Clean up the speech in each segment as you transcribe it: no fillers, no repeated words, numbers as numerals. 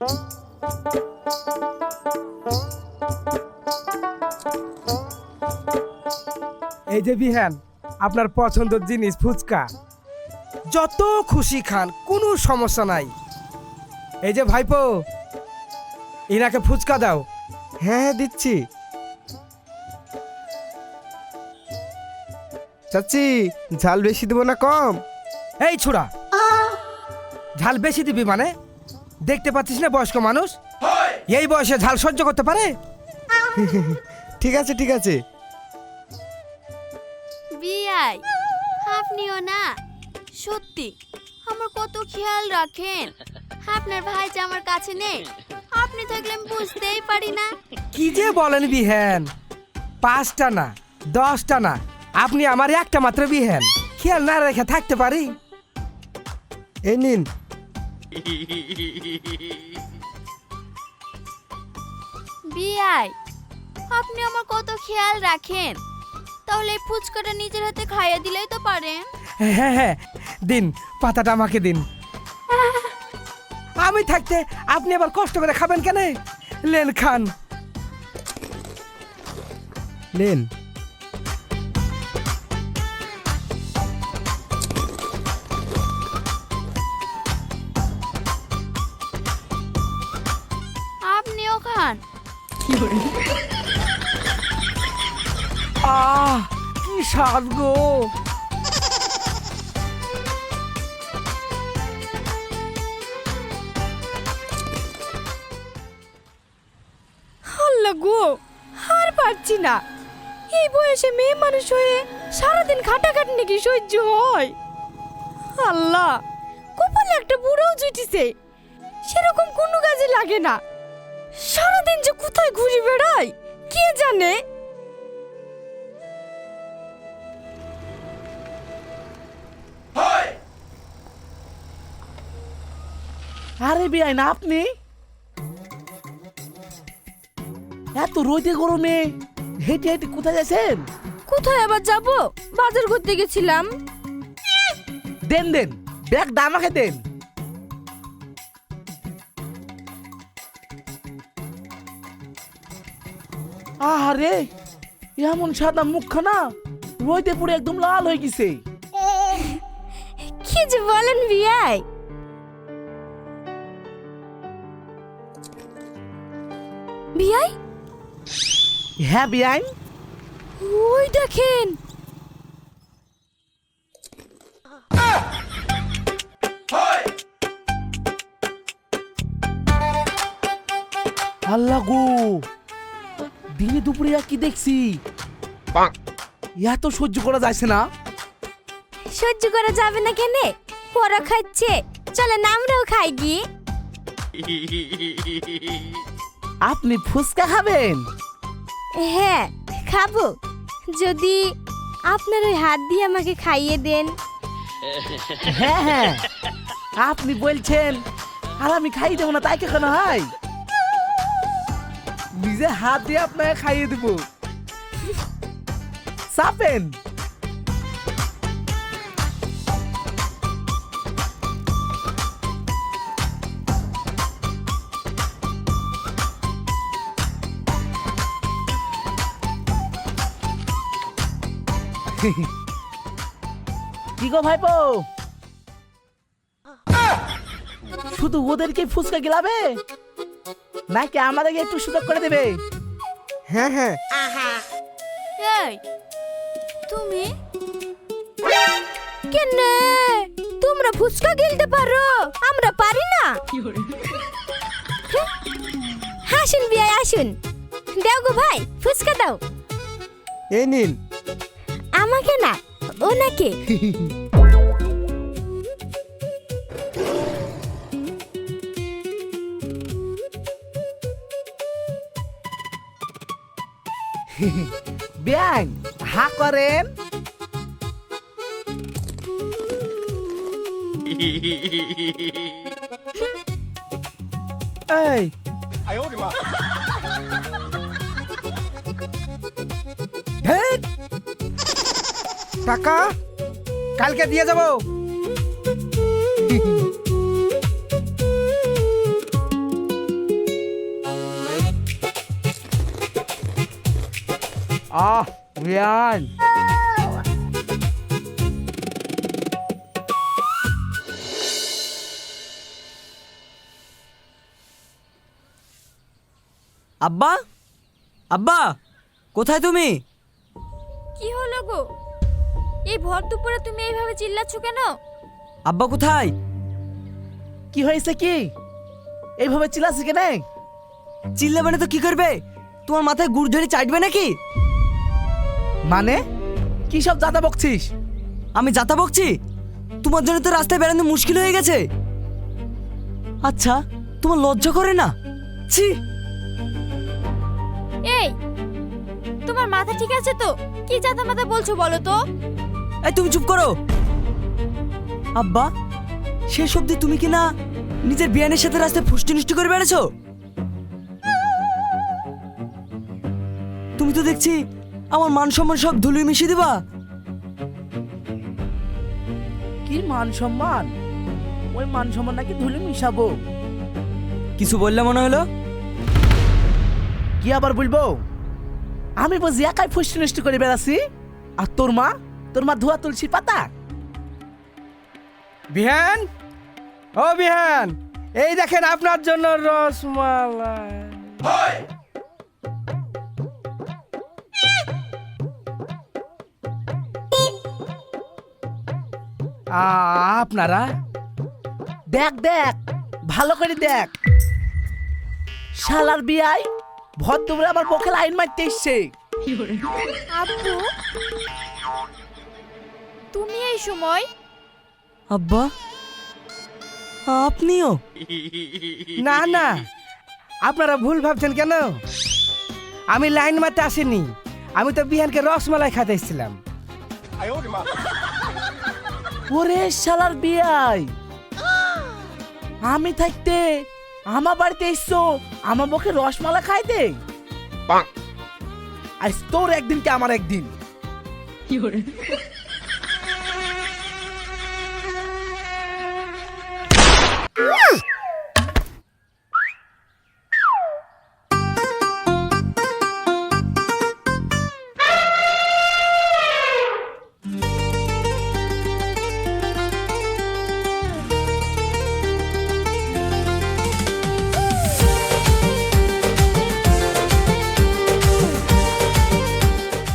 এই যে বিহান, আপনার পছন্দের জিনিস ফুচকা, যত খুশি খান, কোনো সমস্যা নাই। এই যে ভাইপো, ইনাকে ফুচকা দাও। হ্যাঁ হ্যাঁ দিচ্ছি। চাচি, ঝাল বেশি দেবো না কম? এই ছোড়া, ঝাল বেশি দিবি মানে? দেখতে পাচ্ছিস না বয়স্ক মানুষ, এই বয়সে ঝাল সহ্য করতে পারে? ঠিক আছে ঠিক আছে। বিয়াই, আপনিও না সত্যি আমার কত খেয়াল রাখেন। আপনার ভাই যে আমার কাছে নেই, আপনি থাকলে আমি বুঝতেই পারি না। কি যে বলেন বিহান, 5টা না 10টা না, আপনি আমার একটা মাত্র বিহান, খেয়াল না রেখে থাকতে পারি? এই নিন। বিয়াই, আপনি আমার কত খেয়াল রাখেন, তাহলে এই ফুচকাটা নিজের হাতে খাইয়ে দিলেই তো পারেন। হ্যাঁ হ্যাঁ দিন, পাতাটা আমাকে দিন। আমি থাকতে আপনি আবার কষ্ট করে খাবেন কেন? লেন খান। নেন। আপনিও খান। কি স্বাদ গো! আল্লাহ গো, আর পারছি না। এই বয়সে মেয়ে মানুষ হয়ে সারাদিন খাটাখাটনি কি সহ্য হয়? আল্লাহ, কপালে একটা বুড়োও জুটিছে, সেরকম কোনো কাজে লাগে না। সারাদিন যে কোথায় ঘুরে বেড়ায় কে জানে। আরে বিয়াই না আপনি? এত রোদে গরমে হেঁটে হেঁটে কোথায় যাচ্ছেন? কোথায় আবার যাব? বাজার করতে গেছিলাম। দেন দেন, ব্যাগটা আমাকে দেন। আরে এমন সাদা মুখখানা রোদে পুরো একদম লাল হয়ে গেছে। কি যে বলেন বিয়াই? বিয়াই, হ্যাঁ বিয়াই। ওই দেখেন। আল্লাহ গো, দিনে দুপুরে আর কি দেখছি? এত সহ্য করা যাচ্ছে না। সহ্য করা যাবে না কেনে? ওরা খাচ্ছে, চলেন আমরাও খাই গিয়ে। আপনি ফুচকা খাবেন? হ্যাঁ খাবো, যদি আপনার ওই হাত দিয়ে আমাকে খাইয়ে দেন। হ্যাঁ হ্যাঁ, আপনি বলছেন আর আমি খাইয়ে দেবো না তাই কেন হয়? নিজে হাত দিয়ে আপনাকে খাইয়ে দেব, চাপেন। কি গো ভাইপো, শুধু ওদেরকে ফুচকা গিলাবে নাকি আমাদেরকে একটু সুযোগ করে দেবে? হ্যাঁ হ্যাঁ। এই তুমি কেনে তোমরা ফুচকা গিলতে পারো, আমরা পারি না? হাসুন বিয়াই আসুন, দাও গো ভাই ফুচকা দাও। এই নিন। আমাকে না, ওনাকে। ব্যাং হা করেন। এই ধ্যাৎ! টাকা কালকে দিয়ে যাব। বিয়ান আব্বা আব্বা কোথায় তুমি? কি হলো গো? এই ভর দুপুরে তুমি এইভাবে চিল্লাচ্ছ কেন? আব্বা কোথায়? কি হয়েছে কি এইভাবে চিল্লাছিস কেন? চিল্লাবে না তো কি করবে? তোমার মাথায় গুড় ধরে চাটবে নাকি? মানে কি সব জাতা বকছিস? আমি যাতা বকছি? তোমার জন্য তো রাস্তায় বেরোনো মুশকিল হয়ে গেছে। আচ্ছা তোমার লজ্জা করে না? ছি! এই তোমার মাথা ঠিক আছে তো? কি জাতা মাথা বলছো বলো তো? এই তুমি চুপ করো। আব্বা শেষ অবধি তুমি কি না নিজের বিয়ানের সাথে রাস্তায় ফুষ্টি নষ্টি করে বেড়াছো? তুমি তো দেখছি আমার মান সম্মান সব ধুলোয় মিশিয়ে দিবা। কি মান সম্মান? ওই মান সম্মান নাকি ধুলে মিশাবো? কিছু বললে মনে হলো? কি আবার বলবো? আমি বুঝি একাই ফুষ্টি নষ্টি করে বেড়াচ্ছি আর তোর মা ধোয়া তুলসী পাতা। বিহান, ও বিহান, এই দেখেন আপনার জন্য রসমালাই। আপনারা দেখ দেখ ভালো করে দেখ, শালার বিয়াই ভদ্রমরে আমার পক্ষে লাইন মারতে এসছে। আব্বু তুমি এই সময়? আব্বা আপনিও? না না, আপনারা ভুল ভাবছেন কেন? আমি লাইন মারতে আসিনি, আমি তো বিহানকে রসমালাই খাতে এসেছিলাম। ওরে শালার বিয়াই, আমি থাকতে আমার বাড়িতে এসছো আমার পক্ষে রসমালাই খাইতে? আজ তোর একদিন কি আমার একদিন।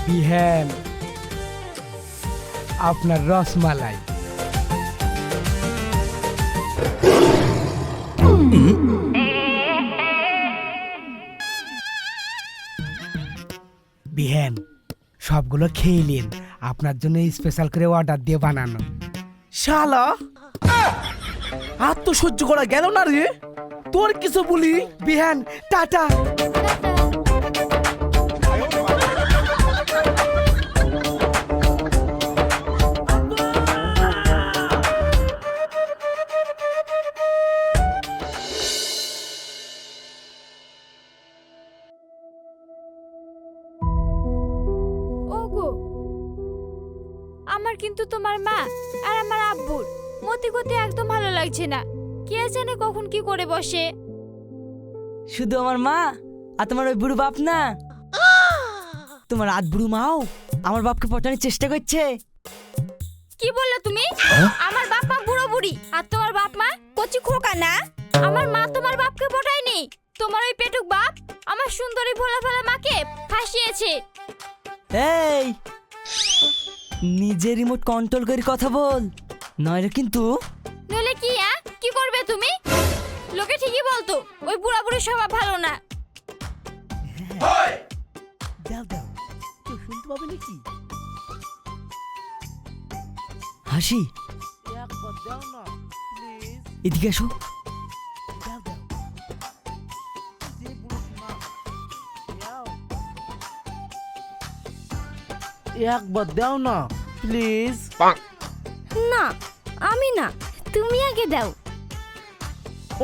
বিহান, আপনার রসমালাই। বিহান, সবগুলো খেয়ে নিন, আপনার জন্য স্পেশাল করে অর্ডার দিয়ে বানানো। শালা আর তো সহ্য করা গেল না রে, তোর কিছু বলি। বিহান টাটা। ওগো আমার কিন্তু তোমার মা আর আমার আব্বুর মতি গতি একদম ভালো লাগছে না। কে জানে কখন কি করে বসে। শুধু আমার মা আর তোমার ওই বুড়ো বাপ না, তোমার আধ বুড়ো মাও আমার বাপকে পটানোর চেষ্টা করছে। কি বললে তুমি? আমার বাপ মা বুড়ো বুড়ি আর তোমার বাপ মা কচি খোকা না? আমার মা তোমার বাপকে পটায়নি, তোমার ওই পেটুক বাপ আমার সুন্দরী ভোলা ভোলা মাকে ফাঁসিয়েছে। এই নিজে রিমোট কন্ট্রোল করে কথা বল, নইলে কিন্তু। নইলে কি কি করবে তুমি? লোকে ঠিকই বলতো ওই বুড়া বুড়ি স্বভাব ভালো না। দাও দাও, কেউ শুনতে পাবে নাকি? হাসি একবার দাও না প্লিজ, এদিকে এসো। দাও দাও। যে পুরুষ মা, দাও। একবার দাও না প্লিজ। না আমি না, তুমি আগে দাও।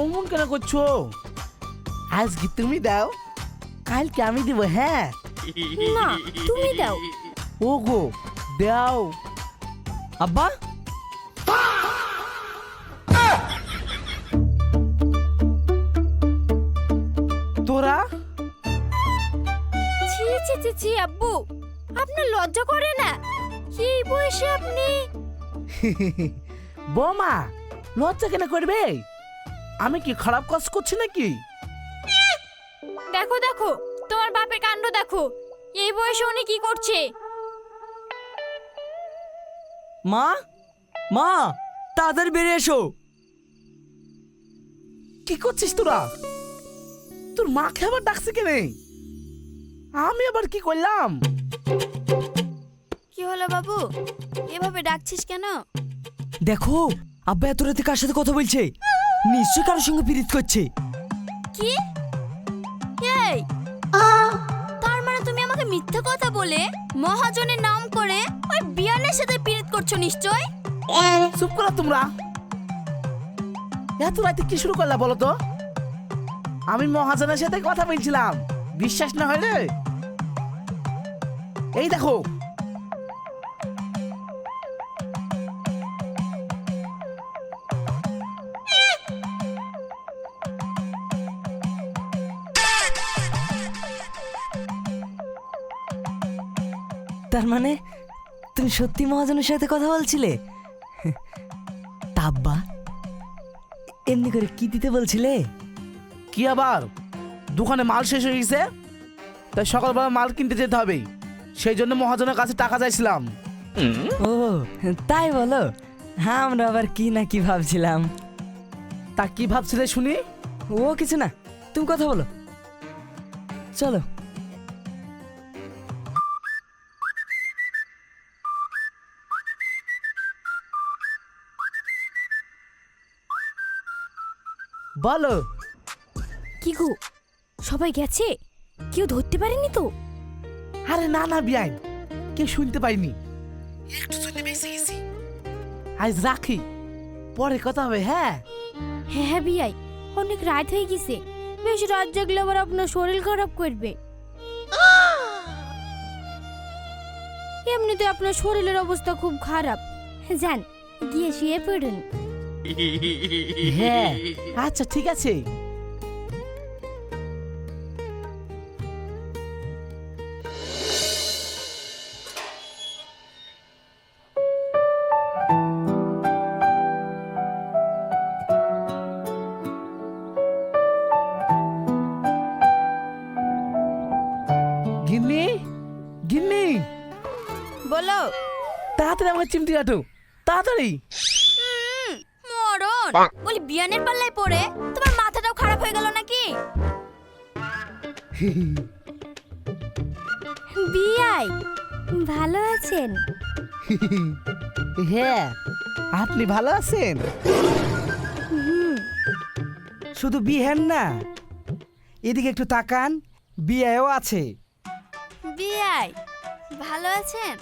অমন কেন করছো? আজকে তুমি দাও, কালকে আমি দিব। হ্যাঁ না তুমি দাও। ওগো দাও। আব্বা তোরা ছি ছি ছি ছি আব্বু, আপনার লজ্জা করে না? এই বয়সে আপনি বৌমা লজ্জা কেন করবে? আমি কি খারাপ কাজ করছি নাকি? দেখো দেখো তোমার বাপের কাণ্ড দেখো, এই বয়সে উনি কি করছে। মা, মা, তাড়াতাড়ি বেরিয়ে এসো। কি করছিস তোরা? তোর মাকে আবার ডাকছে কেন? আমি আবার কি করলাম? কি হলো বাবু, এভাবে ডাকছিস কেন? দেখো আব্বা এত রাতে কার সাথে কথা বলছে, নিশ্চয়ই কারোর সঙ্গে পীড়িত করছে। কি? এই, তার মানে তুমি আমাকে মিথ্যা কথা বলে মহাজনের নাম করে ওই বিয়ানের সাথে পীড়িত করছো নিশ্চয়? চুপ করো তোমরা। এত রাতে কি শুরু করলা বলো তো? আমি মহাজনের সাথে কথা বলছিলাম, বিশ্বাস না হলে এই দেখো। তার মানে তুমি সত্যি মহাজনের সাথে কথা বলছিলে? তা আব্বা এমনি করে কি দিতে বলছিলে? কি আবার, দোকানে মাল শেষ হয়ে গেছে, তাই সকালবেলা মাল কিনতে যেতে হবে, সেই জন্য মহাজনের কাছে টাকা চাইছিলাম। ও তাই বলো? হ্যাঁ, আমরা আবার কি না কি ভাবছিলাম। তা কি ভাবছিলে শুনি? ও কিছু না, তুমি কথা বলো, চলো। বলো। কি গো, সবাই গেছে? কেউ ধরতে পারেনি তো? আরে না না বিয়াই, কেউ শুনতে পাইনি, একটু শুনতে পেয়েছি গেছি। আজ রাখি, পরে কথা হবে। হ্যাঁ হ্যাঁ হ্যাঁ বিয়াই, অনেক রাত হয়ে গেছে, বেশ রাত জাগলে আবার আপনার শরীর খারাপ করবে। এমনিতে আপনার শরীরের অবস্থা খুব খারাপ, যান গিয়ে শুয়ে পড়ুন। হ্যাঁ আচ্ছা ঠিক আছে। গিন্নি, গিন্নি, বলো। তাড়াতাড়ি আমার চিমটি কাটো, তাড়াতাড়ি। মরণ বলি, বিয়ানের পাল্লায় পড়ে তোমার মাথাটাও খারাপ হয়ে গেল নাকি? বিয়াই ভালো আছেন? হ্যাঁ, আপনি ভালো আছেন? শুধু বিহেন না, এদিকে একটু তাকান, বিয়েও আছে। বিয়াই ভালো আছেন?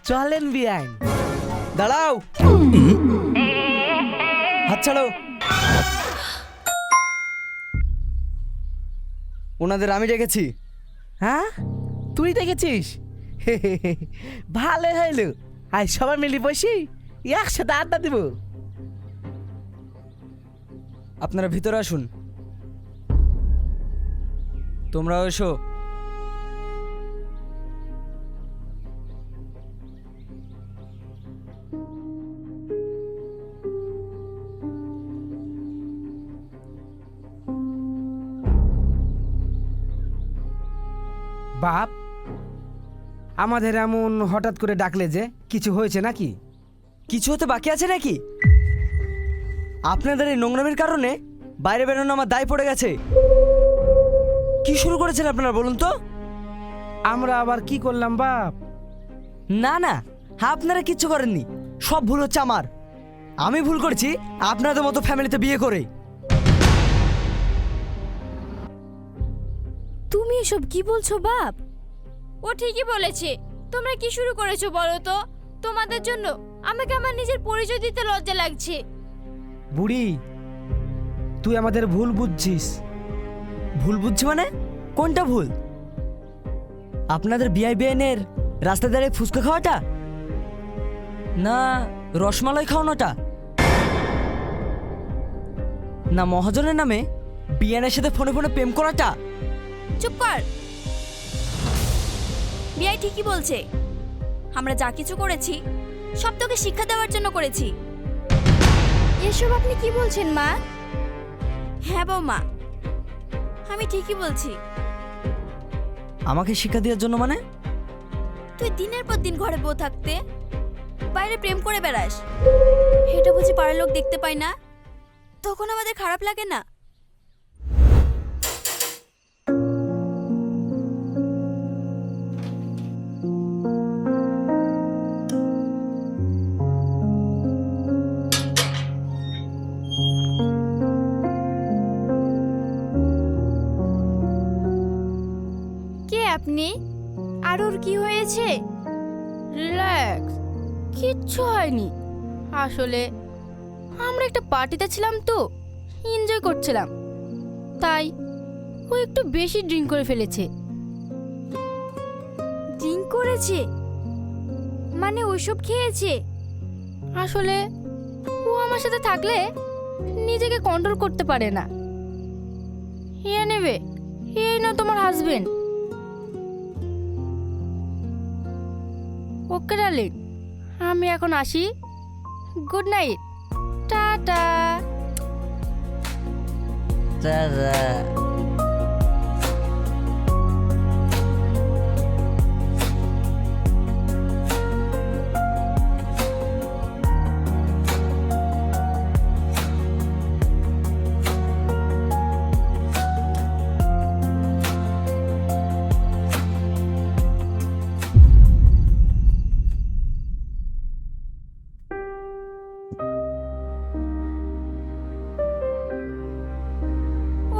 চলেন বিয়াই। দাঁড়াও, হাত ছাড়ো। ওনাদের আমি ডেকেছি। হ্যাঁ তুই দেখেছিস? ভালো হইলো, আজ সবাই মিলে বসি একসাথে আড্ডা দিব। আপনারা ভিতরে আসুন, তোমরা এসো। বাপ, আমাদের এমন হঠাৎ করে ডাকলে যে, কিছু হয়েছে নাকি? কিছু হতে বাকি আছে নাকি? আপনাদের এই নোংরামির কারণে বাইরে বেরোনো আমার দায় পড়ে গেছে। কি শুরু করেছেন আপনারা বলুন তো? আমরা আবার কি করলাম বাপ? না না, আপনারা কিচ্ছু করেননি, সব ভুল হচ্ছে আমার। আমি ভুল করেছি আপনাদের মতো ফ্যামিলিতে বিয়ে করে। তুমি এসব কি বলছো বাপ? ও ঠিকই বলেছে, তোমরা কি শুরু করেছো বলো তো? তোমাদের জন্য আমাকে আমার নিজের পরিচয় দিতে লজ্জা লাগছে। বুড়ি, তুই আমাদের ভুল বুঝছিস। ভুল বুঝছি মানে? কোনটা ভুল? আপনাদের বিআই বিএনের রাস্তা দাঁড়িয়ে ফুচকা খাওয়াটা, না রসমালাই খাওয়ানোটা? না মহাজনের নামে বিয়ানের সাথে ফোনে ফোনে প্রেম করাটা? চুপ কর। বিয়াই ঠিকই বলছে, আমরা যা কিছু করেছি সব তোকে শিক্ষা দেওয়ার জন্য করেছি। এসব আপনি কি বলছেন মা? হ্যাঁ বৌমা, আমি ঠিকই বলছি। আমাকে শিক্ষা দেওয়ার জন্য মানে? তুই দিনের পর দিন ঘরে বউ থাকতে বাইরে প্রেম করে বেড়াস, এটা বুঝি পাড়ার লোক দেখতে পায় না? তখন আমাদের খারাপ লাগে না? কে আপনি? আর ওর কি হয়েছে? রিল্যাক্স, কিচ্ছু হয়নি। আসলে আমরা একটা পার্টিতে ছিলাম তো, এনজয় করছিলাম, তাই ও একটু বেশি ড্রিঙ্ক করে ফেলেছে। ড্রিঙ্ক করেছে মানে ওইসব খেয়েছে। আসলে ও আমার সাথে থাকলে নিজেকে কন্ট্রোল করতে পারে না। এ নেবে, এই না তোমার হাজবেন্ড। ওকে ডার্লিং, আমি এখন আসি। Good night, tata.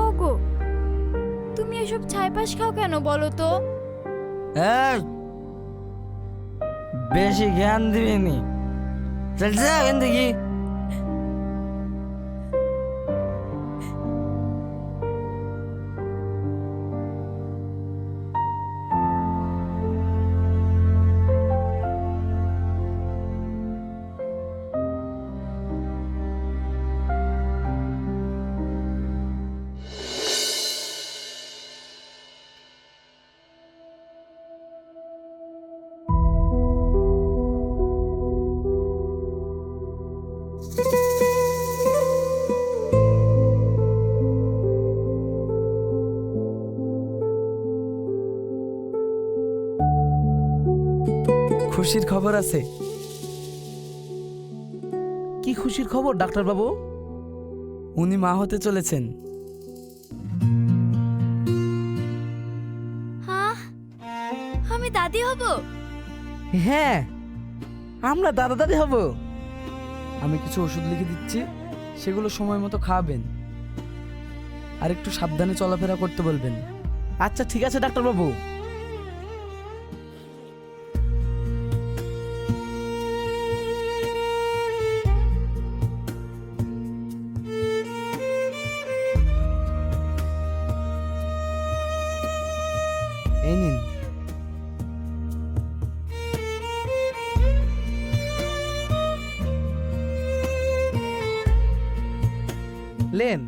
ওগো, তুমি এসব ছাইপাশ খাও কেন বলো তো? এই, বেশি জ্ঞান দিবিনি। চল যা এখান থেকে। খুশির খবর আছে। কি খুশির খবর ডাক্তার বাবু? উনি মা হতে চলেছেন। হ্যাঁ, আমি দাদি হব। হ্যাঁ, আমরা দাদা দাদি হব। আমি কিছু ওষুধ লিখে দিচ্ছি, সেগুলো সময় মতো খাওয়াবেন আর একটু সাবধানে চলাফেরা করতে বলবেন। আচ্ছা ঠিক আছে ডাক্তার বাবু। এই নিন। লেন।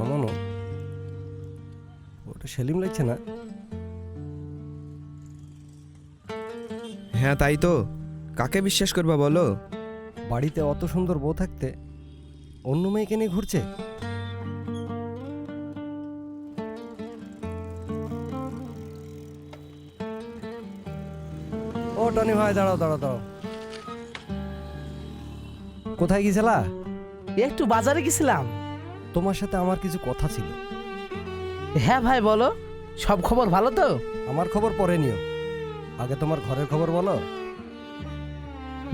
অমনো, ওটা সেলিম লাগছে না? হ্যাঁ তাই তো, কাকে বিশ্বাস করবা বলো? বাড়িতে অত সুন্দর বউ থাকতে অন্য মেয়েকে নিয়ে ঘুরছে। ও টনি ভাই, দাঁড়াও দাঁড়াও দাঁড়াও। কোথায় গিয়েছিলা? একটু বাজারে গেছিলাম। তোমার সাথে আমার কিছু কথা ছিল। হ্যাঁ ভাই বলো, সব খবর ভালো তো? আমার খবর পরে নিও, আগে তোমার ঘরের খবর বলো।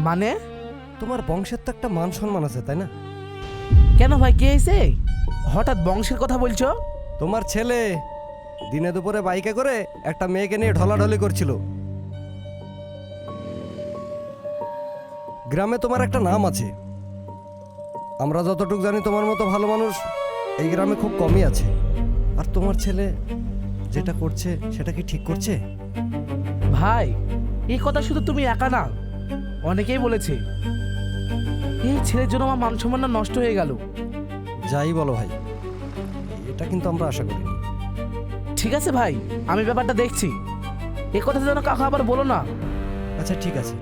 মানে? তোমার বংশের তো একটা মান সম্মান আছে, তাই না? কেন ভাই, কি হয়েছে? হঠাৎ বংশের কথা বলছো? তোমার ছেলে দিনে দুপুরে বাইকে করে একটা মেয়েকে নিয়ে ঢলাঢলি করছিল। গ্রামে তোমার একটা নাম আছে। আমরা যতটুকু জানি তোমার মতো ভালো মানুষ এই গ্রামে খুব কমই আছে। আর তোমার ছেলে যেটা করছে সেটা কি ঠিক করছে? ভাই, এই কথা শুধু তুমি একা না, অনেকেই বলেছে। এই ছেলের জন্য আমার মান সম্মান নষ্ট হয়ে গেল। যাই বলো ভাই, এটা কিন্তু আমরা আশা করিনি। ঠিক আছে ভাই, আমি ব্যাপারটা দেখছি। এই কথা যেন কাকা আবার বলো না। আচ্ছা ঠিক আছে।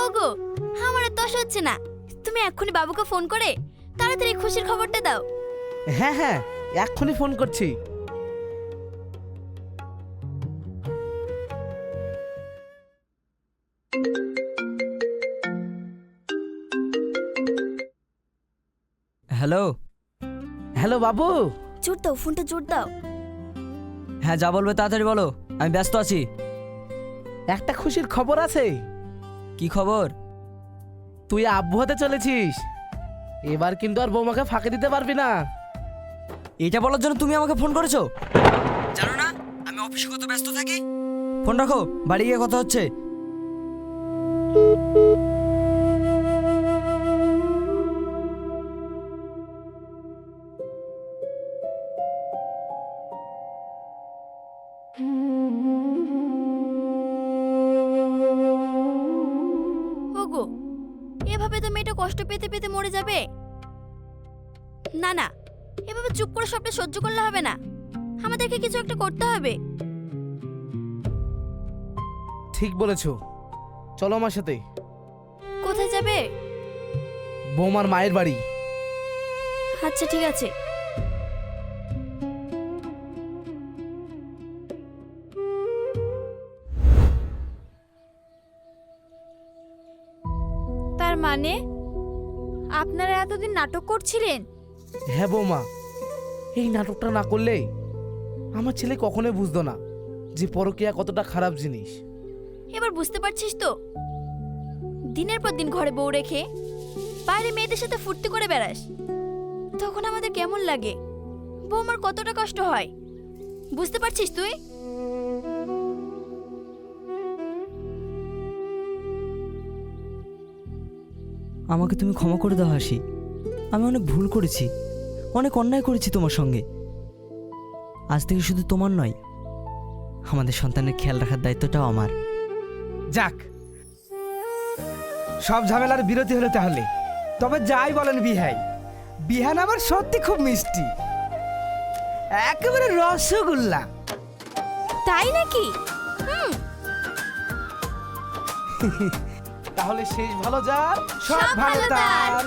ওগো, আমার আর তস হচ্ছে না। তুমি এক্ষুনি বাবুকে ফোন করে তাড়াতাড়ি খুশির খবরটা দাও। হ্যাঁ হ্যাঁ, এক্ষুনি ফোন করছি। হ্যালো। হ্যালো বাবু। জোর দাও, ফোনটা জোর দাও। হ্যাঁ, যা বলবে তাড়াতাড়ি বলো, আমি ব্যস্ত আছি। একটা খুশির খবর আছে। কি খবর? তুই আব্বু হতে চলেছিস। এবার কিন্তু আর বৌমাকে ফাঁকি দিতে পারবি না। এটা বলার জন্য তুমি আমাকে ফোন করেছো? জানো না আমি অফিসে কত ব্যস্ত থাকি। ফোন রাখো, বাড়ি গিয়ে কথা হচ্ছে। ওগো, এভাবে তো মেয়েটা কষ্ট পেতে পেতে মরে যাবে। না না, এভাবে চুপ করে সবটা সহ্য করলে হবে না। আমাদেরকে কিছু একটা করতে হবে। ঠিক বলেছো, চলো আমার সাথে। কোথায় যাবে? বৌমার মায়ের বাড়ি। আচ্ছা ঠিক আছে। তার মানে আপনারা এতদিন নাটক করছিলেন? হ্যাঁ বৌমা, এই নাটকটা না করলে আমার ছেলে কখনোই বুঝতো না যে পরকীয়া কতটা খারাপ জিনিস। এবার বুঝতে পারছিস তো? দিনের পর দিন ঘরে বউ রেখে বাইরে মেয়েদের সাথে ফুর্তি করে বেড়াস, তখন আমাদের কেমন লাগে, বৌমার কতটা কষ্ট হয়, বুঝতে পারছিস তুই? আমাকে তুমি ক্ষমা করে দাও হাসি। আমি অনেক ভুল করেছি, অনেক অন্যায় করেছি তোমার সঙ্গে। আজ থেকে শুধু তোমার নয়, আমাদের সন্তানের খেয়াল রাখার দায়িত্বটাও আমার। যাক, সব ঝামেলার বিরতি হলো তাহলে। তবে যাই বলেন বিহাই, বিহান আবার সত্যি খুব মিষ্টি, একেবারে রসগোল্লা। তাই নাকি? তাহলে শেষ ভালো যার সব ভালো ভালো তার। তার।